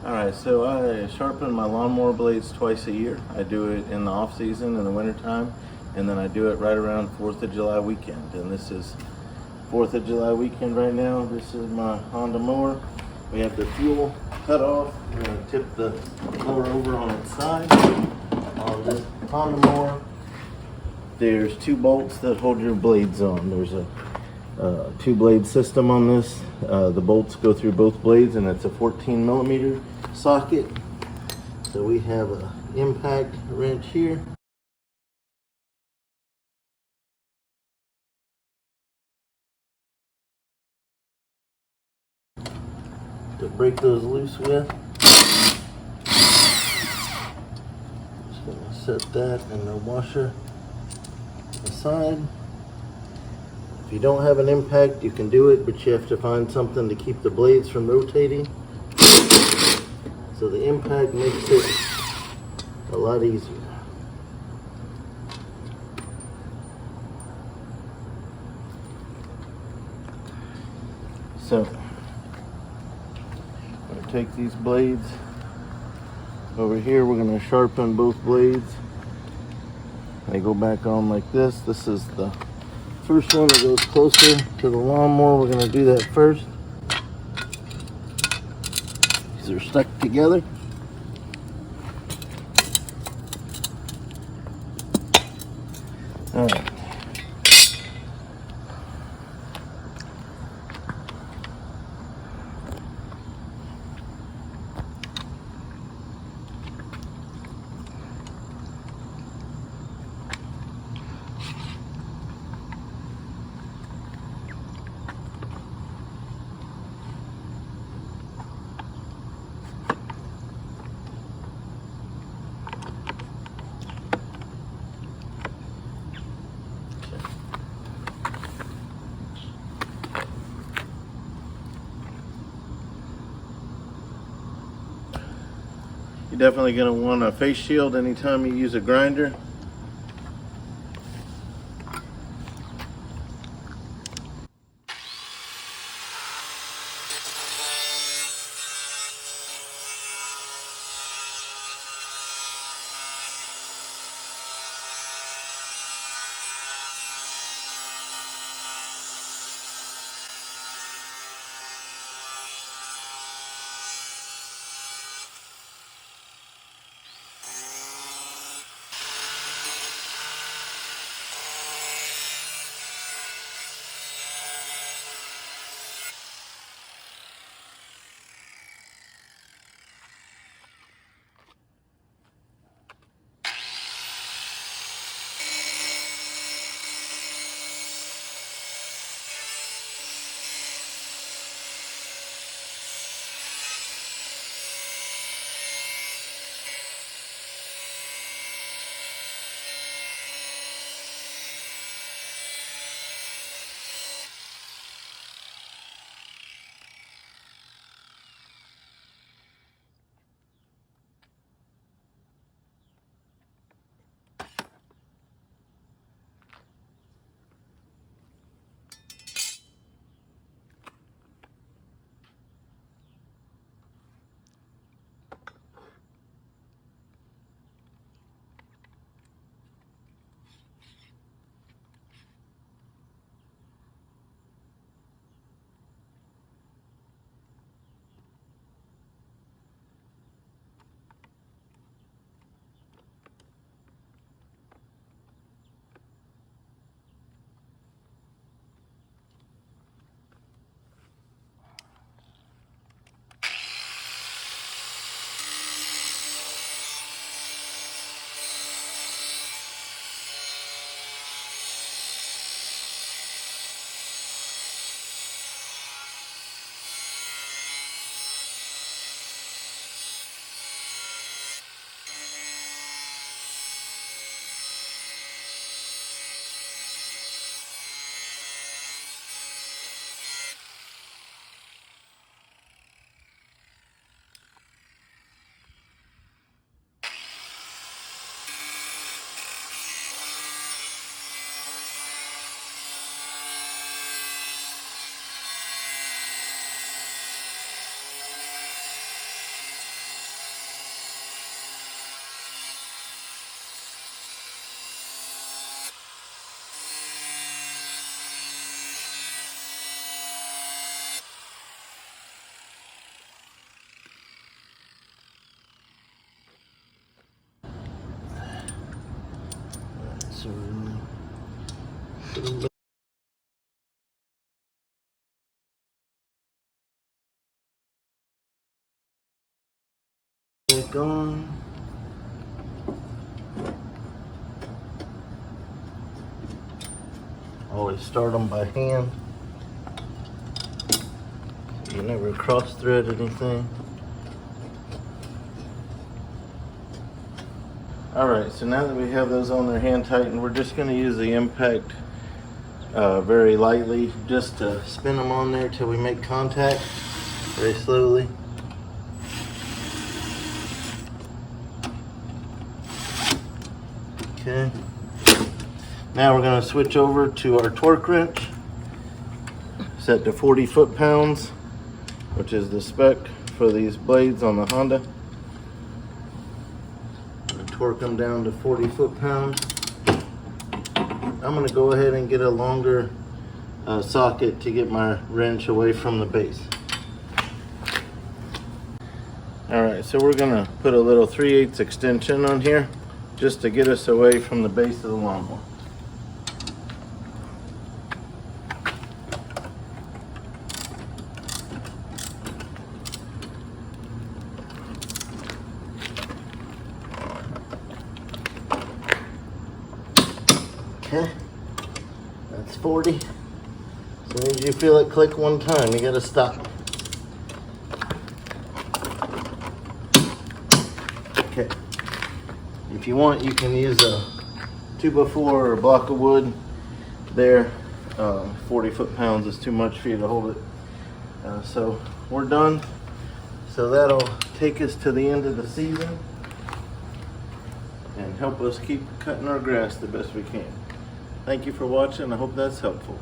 Alright, so I sharpen my lawnmower blades twice a year. I do it in the off season in the wintertime, and then I do it right around 4th of July weekend. And this is 4th of July weekend right now. This is my Honda Mower. We have the fuel cut off. We're going to tip the mower over on its side. On this Honda Mower, there's 2 bolts that hold your blades on. There's a 2-blade system on this. The bolts go through both blades, and it's a 14mm socket. So we have an impact wrench here. To break those loose with. Just gonna set that in the washer aside. If you don't have an impact, you can do it, but you have to find something to keep the blades from rotating. So the impact makes it a lot easier. So I'm going to take these blades over here. We're going to sharpen both blades. They go back on like this. This is the first one that goes closer to the lawnmower. We're going to do that first. These are stuck together. All right. You're definitely going to want a face shield anytime you use a grinder. Back on. Always start them by hand. You never cross thread anything. Alright, so now that we have those on there hand tightened, we're just going to use the impact very lightly just to spin them on there till we make contact very slowly. Okay. Now we're going to switch over to our torque wrench, set to 40 foot-pounds, which is the spec for these blades on the Honda. Torque them down to 40 foot-pounds. I'm going to go ahead and get a longer socket to get my wrench away from the base. Alright, so we're going to put a little 3/8 extension on here just to get us away from the base of the lawnmower. Okay, that's 40. As soon as you feel it click one time, you gotta stop. Okay, if you want, you can use a 2x4 or a block of wood there. 40 foot-pounds is too much for you to hold it. So we're done. So that'll take us to the end of the season and help us keep cutting our grass the best we can. Thank you for watching. I hope that's helpful.